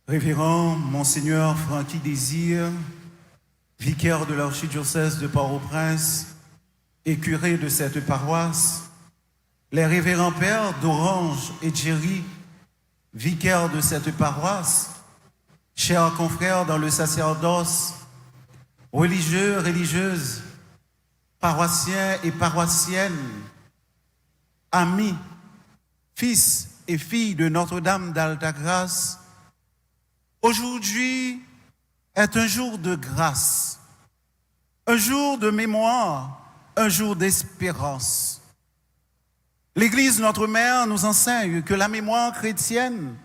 Révérend Monseigneur Francky Désir, vicaire de l'archidiocèse de Port-au-Prince et curé de cette paroisse, les révérends pères d'Orange et Jerry, vicaires de cette paroisse, chers confrères dans le sacerdoce, religieux, religieuses, paroissiens et paroissiennes, amis, fils et filles de Notre-Dame d'Alta-Grâce, aujourd'hui est un jour de grâce, un jour de mémoire, un jour d'espérance. L'Église, notre mère, nous enseigne que la mémoire chrétienne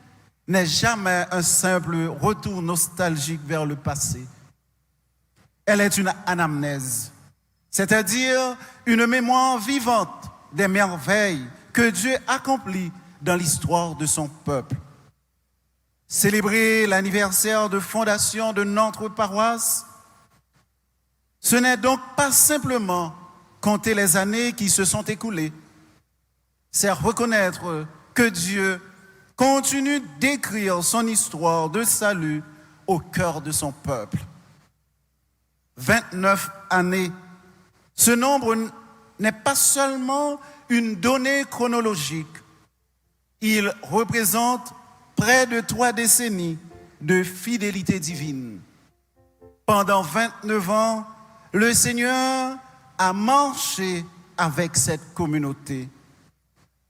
n'est jamais un simple retour nostalgique vers le passé. Elle est une anamnèse, c'est-à-dire une mémoire vivante des merveilles que Dieu accomplit dans l'histoire de son peuple. Célébrer l'anniversaire de fondation de notre paroisse, ce n'est donc pas simplement compter les années qui se sont écoulées, c'est reconnaître que Dieu continue d'écrire son histoire de salut au cœur de son peuple. 29 années, ce nombre n'est pas seulement une donnée chronologique, il représente près de 3 décennies de fidélité divine. Pendant 29 ans, le Seigneur a marché avec cette communauté.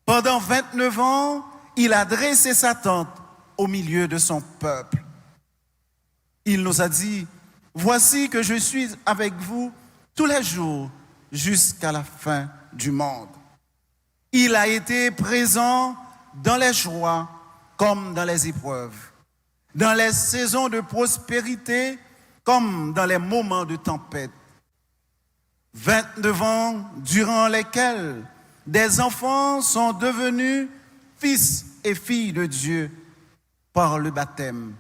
Pendant 29 ans, il a dressé sa tente au milieu de son peuple. Il nous a dit, « Voici que je suis avec vous tous les jours jusqu'à la fin du monde. » Il a été présent dans les joies comme dans les épreuves, dans les saisons de prospérité comme dans les moments de tempête. 29 ans durant lesquels des enfants sont devenus fils et filles de Dieu par le baptême.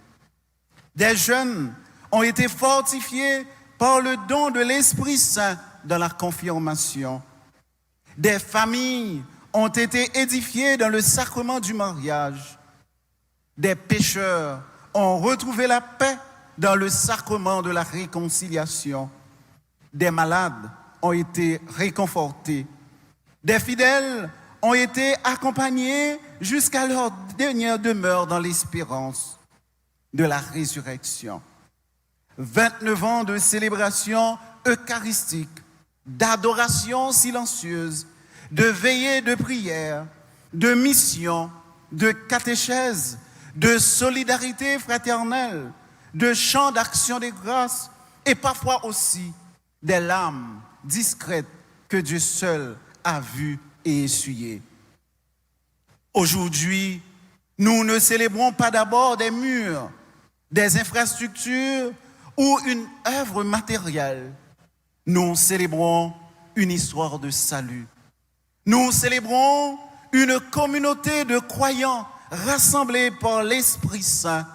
Des jeunes ont été fortifiés par le don de l'Esprit Saint dans la confirmation. Des familles ont été édifiées dans le sacrement du mariage. Des pécheurs ont retrouvé la paix dans le sacrement de la réconciliation. Des malades ont été réconfortés. Des fidèles ont été accompagnés jusqu'à leur dernière demeure dans l'espérance de la résurrection. 29 ans de célébration eucharistique, d'adoration silencieuse, de veillée de prière, de mission, de catéchèse, de solidarité fraternelle, de chants d'action des grâces et parfois aussi des larmes discrètes que Dieu seul a vues et essuyées. Aujourd'hui, nous ne célébrons pas d'abord des murs, des infrastructures ou une œuvre matérielle. Nous célébrons une histoire de salut. Nous célébrons une communauté de croyants rassemblés par l'Esprit Saint.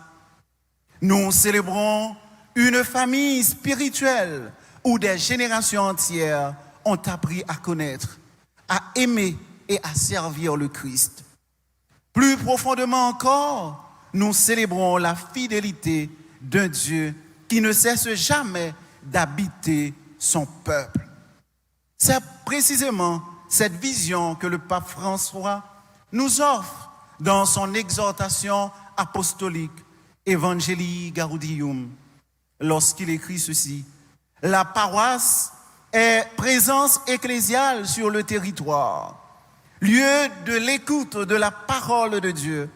Nous célébrons une famille spirituelle où des générations entières ont appris à connaître, à aimer et à servir le Christ. Plus profondément encore, nous célébrons la fidélité d'un Dieu qui ne cesse jamais d'habiter son peuple. C'est précisément cette vision que le pape François nous offre dans son exhortation apostolique Evangelii Gaudium, lorsqu'il écrit ceci: la paroisse est présence ecclésiale sur le territoire, lieu de l'écoute de la parole de Dieu,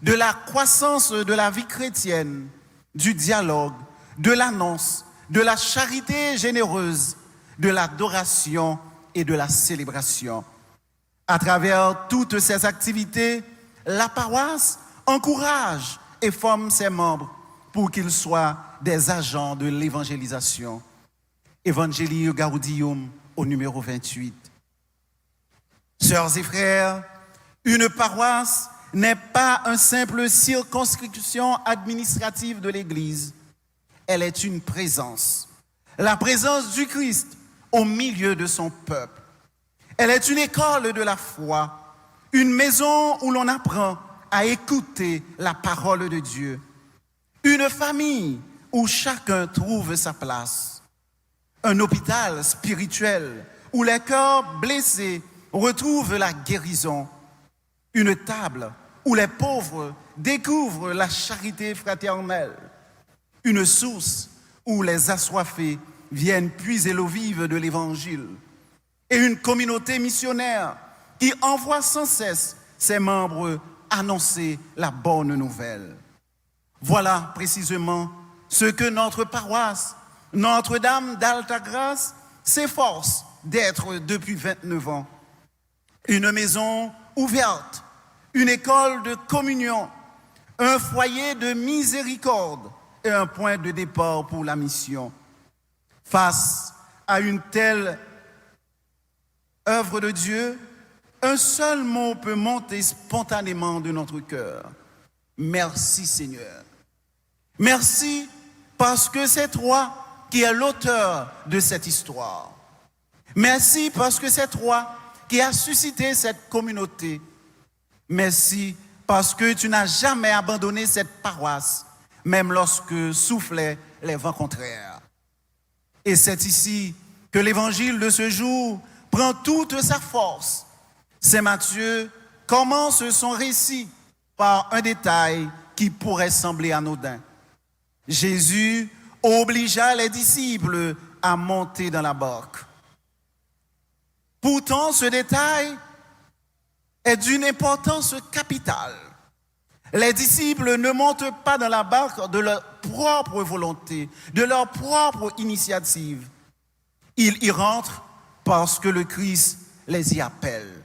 de la croissance de la vie chrétienne, du dialogue, de l'annonce, de la charité généreuse, de l'adoration et de la célébration. À travers toutes ces activités, la paroisse encourage et forme ses membres pour qu'ils soient des agents de l'évangélisation. Evangelii Gaudium au numéro 28. Sœurs et frères, une paroisse n'est pas une simple circonscription administrative de l'Église. Elle est une présence, la présence du Christ au milieu de son peuple. Elle est une école de la foi, une maison où l'on apprend à écouter la parole de Dieu. Une famille où chacun trouve sa place. Un hôpital spirituel où les cœurs blessés retrouvent la guérison. Une table où les pauvres découvrent la charité fraternelle. Une source où les assoiffés viennent puiser l'eau vive de l'Évangile. Et une communauté missionnaire qui envoie sans cesse ses membres annoncer la bonne nouvelle. Voilà précisément ce que notre paroisse, Notre-Dame d'Altagrace, s'efforce d'être depuis 29 ans. Une maison ouverte, une école de communion, un foyer de miséricorde et un point de départ pour la mission. Face à une telle œuvre de Dieu, un seul mot peut monter spontanément de notre cœur. Merci Seigneur. Merci parce que c'est toi qui es l'auteur de cette histoire. Merci parce que c'est toi qui as suscité cette communauté. Merci parce que tu n'as jamais abandonné cette paroisse, même lorsque soufflaient les vents contraires. Et c'est ici que l'évangile de ce jour prend toute sa force. Saint Matthieu commence son récit par un détail qui pourrait sembler anodin. Jésus obligea les disciples à monter dans la barque. Pourtant, ce détail est d'une importance capitale. Les disciples ne montent pas dans la barque de leur propre volonté, de leur propre initiative. Ils y rentrent parce que le Christ les y appelle.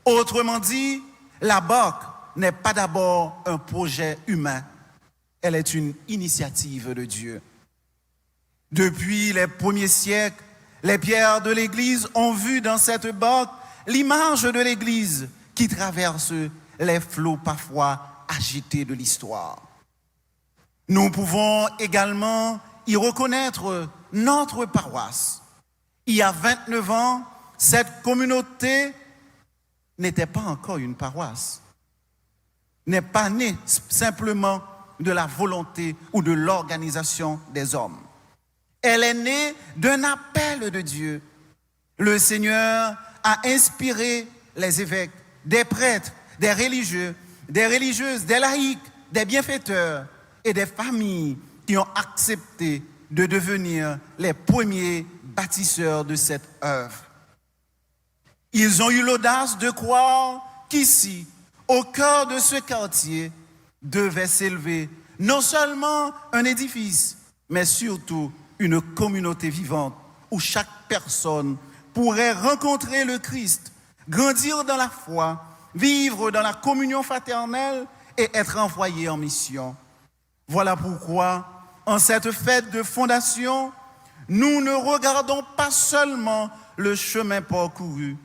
Autrement dit, la barque n'est pas d'abord un projet humain, elle est une initiative de Dieu. Depuis les premiers siècles, les pierres de l'Église ont vu dans cette barque l'image de l'Église qui traverse les flots parfois agités de l'histoire. Nous pouvons également y reconnaître notre paroisse. Il y a 29 ans, cette communauté n'était pas encore une paroisse, n'est pas née simplement de la volonté ou de l'organisation des hommes. Elle est née d'un appel de Dieu. Le Seigneur a inspiré les évêques, des prêtres, des religieux, des religieuses, des laïcs, des bienfaiteurs et des familles qui ont accepté de devenir les premiers bâtisseurs de cette œuvre. Ils ont eu l'audace de croire qu'ici, au cœur de ce quartier, devait s'élever non seulement un édifice, mais surtout une communauté vivante où chaque personne pourrait rencontrer le Christ, grandir dans la foi, vivre dans la communion fraternelle et être envoyé en mission. Voilà pourquoi, en cette fête de fondation, nous ne regardons pas seulement le chemin parcouru.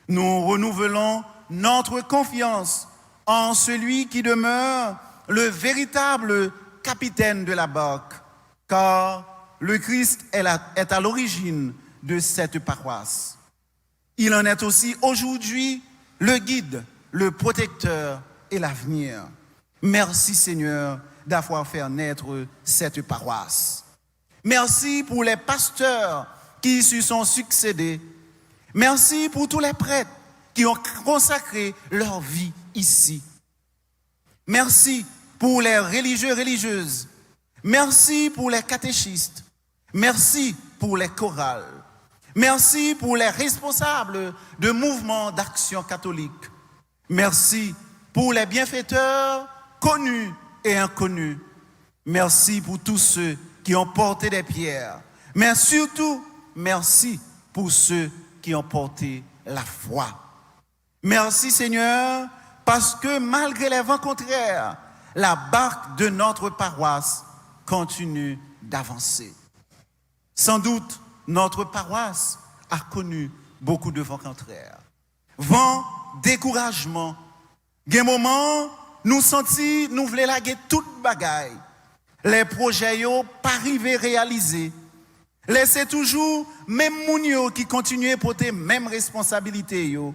Nous renouvelons notre confiance en celui qui demeure le véritable capitaine de la barque, car le Christ est à l'origine de cette paroisse. Il en est aussi aujourd'hui le guide, le protecteur et l'avenir. Merci Seigneur d'avoir fait naître cette paroisse. Merci pour les pasteurs qui se sont succédés. Merci pour tous les prêtres qui ont consacré leur vie ici. Merci pour les religieux et religieuses. Merci pour les catéchistes. Merci pour les chorales. Merci pour les responsables de mouvements d'action catholique. Merci pour les bienfaiteurs connus et inconnus. Merci pour tous ceux qui ont porté des pierres. Mais surtout, merci pour ceux qui ont porté la foi. Merci Seigneur, parce que malgré les vents contraires, la barque de notre paroisse continue d'avancer. Sans doute, notre paroisse a connu beaucoup de vents contraires. Vent, découragement. Des moments, nous sentis, nous voulons laguer toute bagaille. Les projets n'ont pas arrivé réalisés. Laissez toujours même mounio qui continuent à porter même responsabilité yo.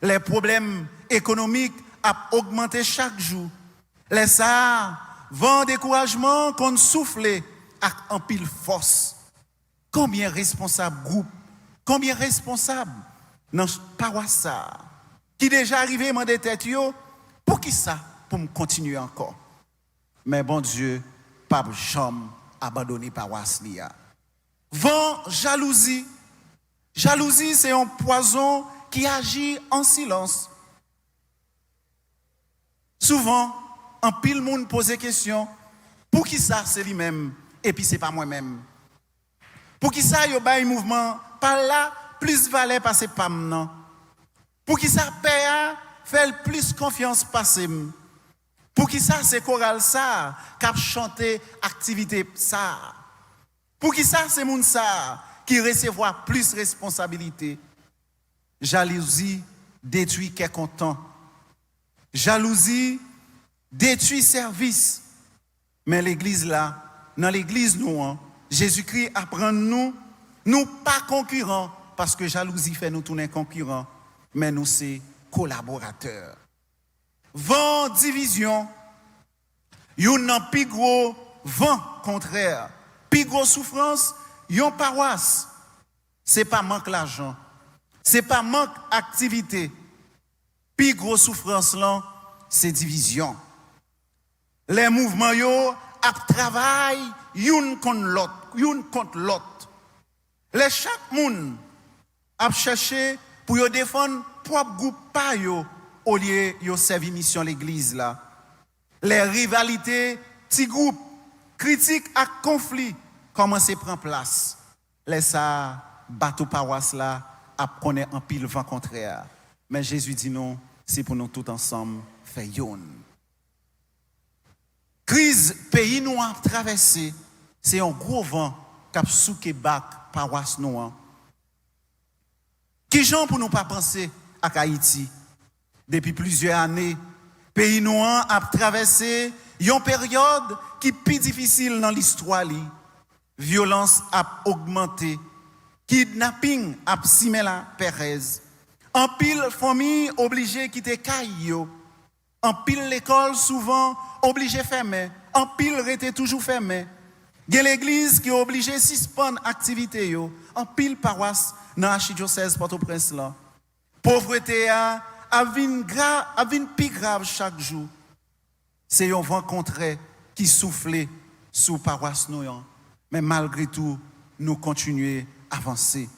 Les problèmes économiques ont augmenté chaque jour. Les ça vent découragement qu'on souffle avec un pile force. Combien responsable groupe, combien responsable dans paroisse ça qui déjà arrivé dans des têtes yo, pour qui ça pour me continuer encore. Mais bon Dieu, pas jamais abandonner paroisse lia. Vent jalousie. Jalousie c'est un poison qui agit en silence. Souvent, un pile monde pose question, pour qui ça c'est lui-même et puis c'est pas moi-même. Pour qui ça yo bay mouvement par là plus valait passer pas non. Pour qui ça paye fait plus confiance passer. Pour qui ça c'est choral ça cap chanter activité ça. Pour qui ça c'est moun ça qui recevoir plus responsabilité. Jalousie détruit qu'est content. Jalousie détruit service. Mais l'église là, dans l'église nous, Jésus-Christ apprend nous pas concurrents parce que jalousie fait nous tourner concurrents, mais nous c'est collaborateurs. Vent division, yon un plus gros vent contraire, plus gros souffrance, yon paroisse. C'est pas manque l'argent, c'est pas manque activité. Plus gros souffrance là, c'est division. Les mouvements yo ap travail yon contre l'autre. Les chaque moun ap chercher pour yo défendre propre groupe pa yo au lieu yo servir mission l'église là. Les rivalités, petits groupes, critiques et conflits commencent à prendre place. Les ça bateau paroisse là ap connaît en pile vent contraire. Mais Jésus dit non, c'est pour nous tous ensemble faire yon. Crise pays nous a traversé, c'est un gros vent qui a souké bac paroisse nous. Qui gens pour nous pas penser à Haïti? Depuis plusieurs années, pays nous a traversé une période qui est plus difficile dans l'histoire. Violence a augmenté, kidnapping a simé la Perez. En pile famille obligée quitter Caillou. En pile l'école souvent obligé fermer, en pile rete toujours fermé. Gen l'église qui est obligé suspendre activité yo, en pile paroisse dans l'archidiocèse Port-au-Prince là. Pauvreté a vinn plus grave chaque jour. C'est un vent contraire qui souffle sous paroisse nous. Mais malgré tout, nous continuons à avancer.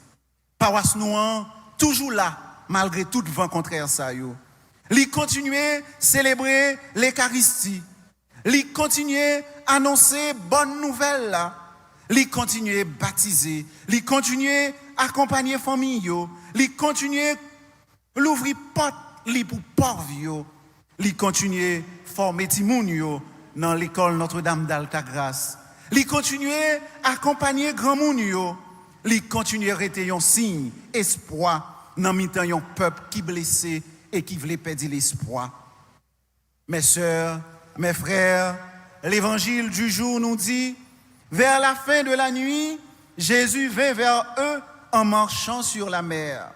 Paroisse nous toujours là malgré tout vent contraire ça yo. Li continuer célébrer l'Eucharistie. Li continuer annoncer bonne nouvelle là. Li continuer baptiser, li continuer accompagner famille yo, li continuer l'ouvrir porte li pour pauvre yo, li continuer former ti moun yo dans l'école Notre-Dame d'Altagrace. Li continuer accompagner grand moun yo, li continuer rester un signe espoir dans mi-temps un peuple qui blessé et qui voulait perdre l'espoir. Mes sœurs, mes frères, l'évangile du jour nous dit, vers la fin de la nuit, Jésus vint vers eux en marchant sur la mer.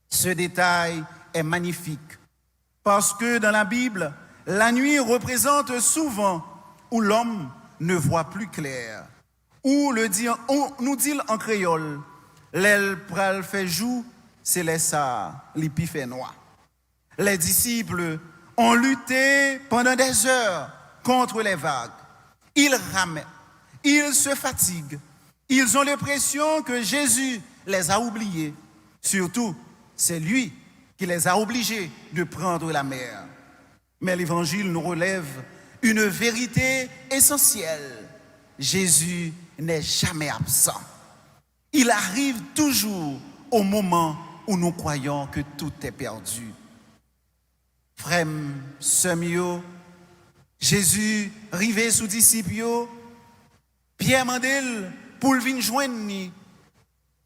Ce détail est magnifique parce que dans la Bible, la nuit représente souvent où l'homme ne voit plus clair, ou nous dit en créole, l'aile pral fait jour, c'est les ça, l'épi fait noir. Les disciples ont lutté pendant des heures contre les vagues. Ils rament, ils se fatiguent. Ils ont l'impression que Jésus les a oubliés. Surtout, c'est lui qui les a obligés de prendre la mer. Mais l'Évangile nous relève une vérité essentielle. Jésus n'est jamais absent. Il arrive toujours au moment où nous croyons que tout est perdu. Frère, sœur, Jésus rivé sous disciples, Pierre mandel pour venir joindre ni.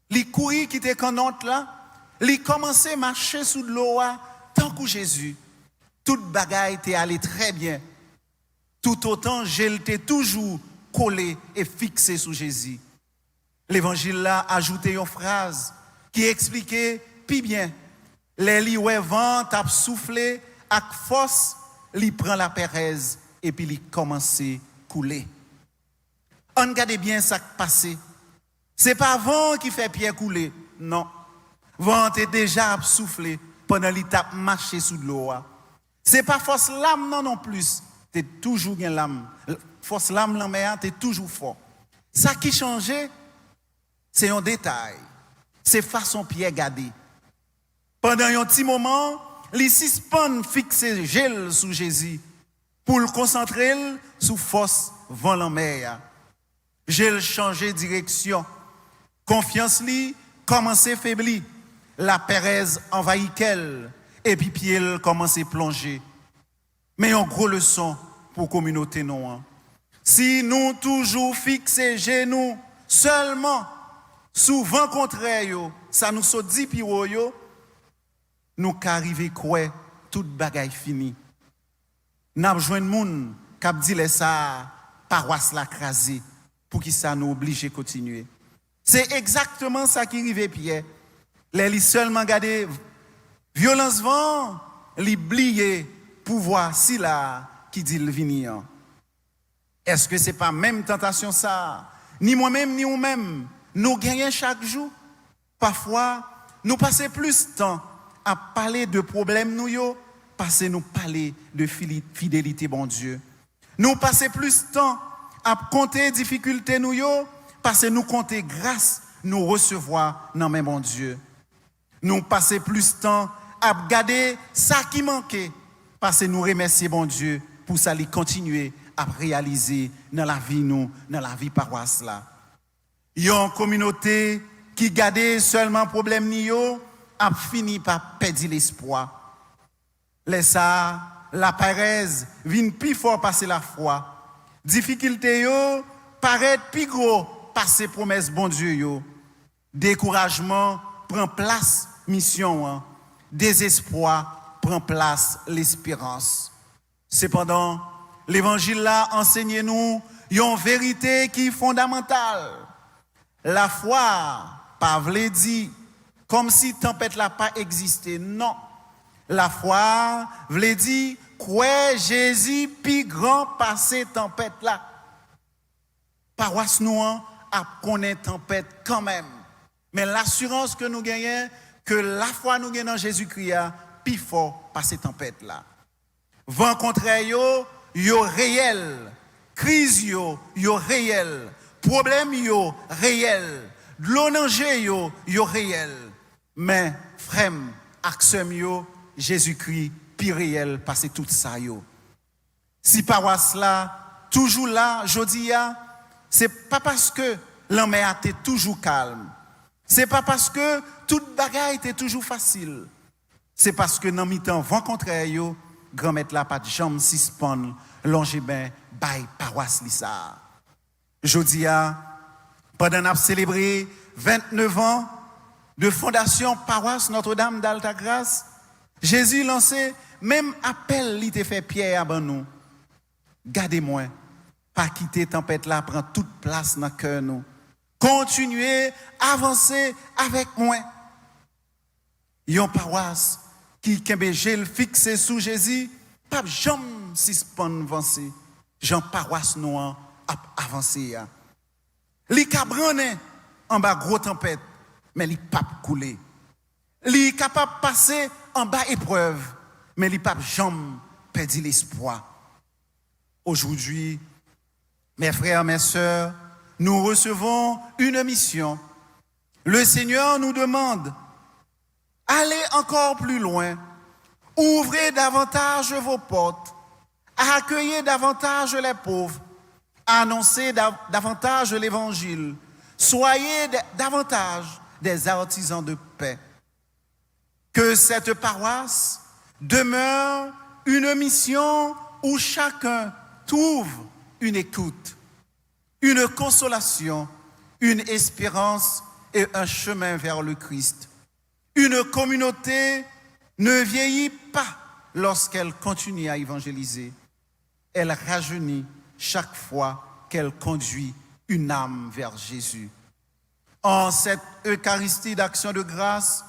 Li courir qui était canante là, li commencer marcher sous l'eau tant que Jésus. Toute bagaille était allé très bien. Tout autant j'étais toujours collé et fixé sous Jésus. L'évangile là ajouté une phrase qui expliquait puis bien les li ouais vent t'a soufflé avec force li prend la Pérez et puis il commençait à couler. On regarde bien ça qui passé. C'est pas vent qui fait pierre couler, non. Vent est déjà soufflé pendant l'étape marché sous de l'eau. C'est pas force lame non plus. T'es toujours une lame. Force lame la mer, t'es toujours fort. Ça qui changeait, c'est un détail. C'est façon pierre garder. Pendant un petit moment, les suspend fixer gel sous Jésus pour le concentrer sous force vent la mer. Gel changer direction. Confiance li commence à faiblir. La Pérez envahit qu'elle et puis pied commence à plonger. Mais en gros leçon pour la communauté non. Si nous toujours fixer genoux seulement souvent contraire ça nous saute dit piro yo nous qu'arriver quoi toute bagaille fini. N'a besoin de monde qui dit les ça paroisse la craser pour qui ça nous oblige à continuer. C'est exactement ça qui arrive Pierre. Les seulement garder violence vent, li blier pouvoir si là qui dit le venir. Est-ce que c'est pas même tentation ça? Ni moi-même ni vous-même, nous gagnons chaque jour. Parfois, nous passons plus de temps à parler de problèmes nous yo, parce que nous parler de fidélité bon Dieu. Nous passons plus de temps à compter difficultés nous yo, parce que nous compter grâce nous recevoir dans même bon Dieu. Nous passons plus de temps à garder ça qui manquait, parce que nous remercions bon Dieu pour ça lui continuer à réaliser dans la vie nous, dans la vie paroisse là. Il y a une communauté qui garde seulement problème ni yo, a fini par perdre l'espoir. Les ça, la paresse vient plus fort passer la foi. Difficulté yo paraît plus gros passer promesse bon Dieu yo. Découragement prend place mission hein. Désespoir prend place l'espérance. Cependant, l'évangile là enseigne nous une vérité qui est fondamentale. La foi, pas vle dit comme si tempête là pas existé. Non. La foi vle dit quoi Jésus plus grand passer tempête là. Paroisse nous a connaît tempête quand même. Mais l'assurance que nous gagnons que la foi nous gagnons dans Jésus-Christ plus fort passer tempête là. Vent contraire yo réel. Crise yo réel. Problème yo réel. L'eau danger yo réel. Mais frère, aksem yo Jésus-Christ pi réel passer tout ça yo. Si paroisse là toujours là jodi ya, c'est pas parce que l'homme a été toujours calme. C'est pas parce que toute bagaille était toujours facile. C'est parce que dans mi-temps vent contraire yo, grand-mère là pas de jambe suspend longer ben bay paroisse li ça. Jodi a pendant n'a célébré 29 ans de fondation paroisse Notre-Dame d'Altagrace, Jésus lancé même appel li te fait Pierre à nous. Gardez-moi, pas quitter tempête là prend toute place dans cœur nous. Continuez, avancez avec moi. Yon paroisse qui kembe gel fixé sous Jésus, pas jamais suspend avancer. Jean paroisse noir a avancé. Li cabrane en bas gros tempête, mais li pas couler. Li capable passer en bas épreuve, mais li pas jamais perdre l'espoir. Aujourd'hui, mes frères, mes sœurs, nous recevons une mission. Le Seigneur nous demande, allez encore plus loin, ouvrez davantage vos portes, accueillez davantage les pauvres, annoncez davantage l'évangile, soyez davantage des artisans de paix. Que cette paroisse demeure une mission où chacun trouve une écoute, une consolation, une espérance et un chemin vers le Christ. Une communauté ne vieillit pas lorsqu'elle continue à évangéliser. Elle rajeunit chaque fois qu'elle conduit une âme vers Jésus. En cette Eucharistie d'action de grâce,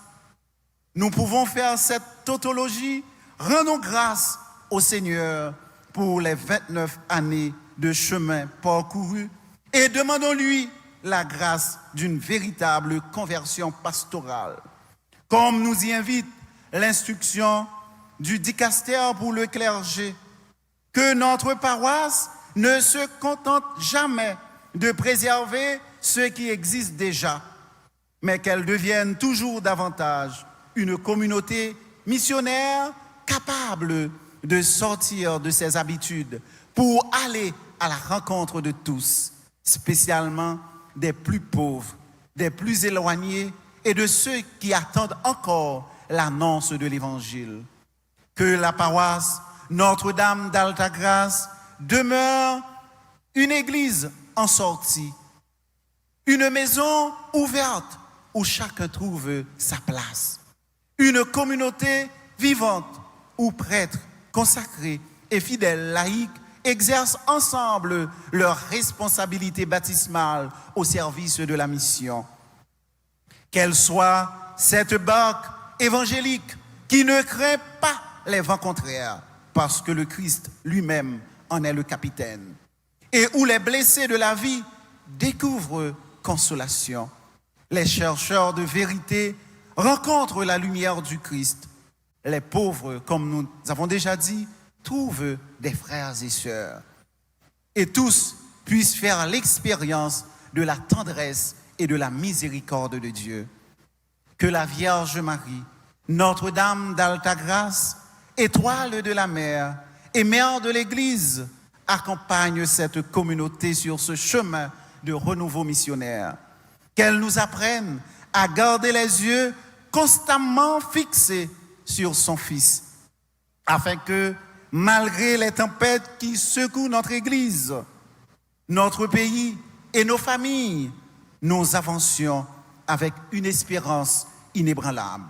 nous pouvons faire cette tautologie. Rendons grâce au Seigneur pour les 29 années de chemin parcouru et demandons-lui la grâce d'une véritable conversion pastorale. Comme nous y invite l'instruction du dicastère pour le clergé, que notre paroisse ne se contente jamais de préserver ce qui existe déjà, mais qu'elle devienne toujours davantage une communauté missionnaire capable de sortir de ses habitudes pour aller à la rencontre de tous, spécialement des plus pauvres, des plus éloignés et de ceux qui attendent encore l'annonce de l'Évangile. Que la paroisse Notre-Dame d'Altagrace demeure une église en sortie, une maison ouverte où chacun trouve sa place, une communauté vivante où prêtres, consacrés et fidèles laïcs exercent ensemble leur responsabilité baptismale au service de la mission. Qu'elle soit cette barque évangélique qui ne craint pas les vents contraires, parce que le Christ lui-même en est le capitaine, et où les blessés de la vie découvrent consolation. Les chercheurs de vérité rencontrent la lumière du Christ. Les pauvres, comme nous avons déjà dit, trouvent des frères et sœurs. Et tous puissent faire l'expérience de la tendresse et de la miséricorde de Dieu. Que la Vierge Marie, Notre-Dame d'Altagrace, étoile de la mer et mère de l'Église, accompagne cette communauté sur ce chemin de renouveau missionnaire. Qu'elle nous apprenne à garder les yeux constamment fixés sur son Fils, afin que, malgré les tempêtes qui secouent notre Église, notre pays et nos familles, nous avancions avec une espérance inébranlable,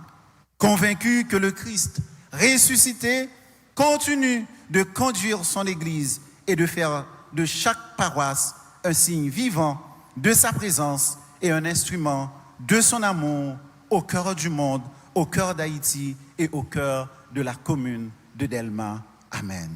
convaincus que le Christ ressuscité continue de conduire son Église et de faire de chaque paroisse un signe vivant de sa présence et un instrument de son amour au cœur du monde, au cœur d'Haïti et au cœur de la commune de Delma. Amen.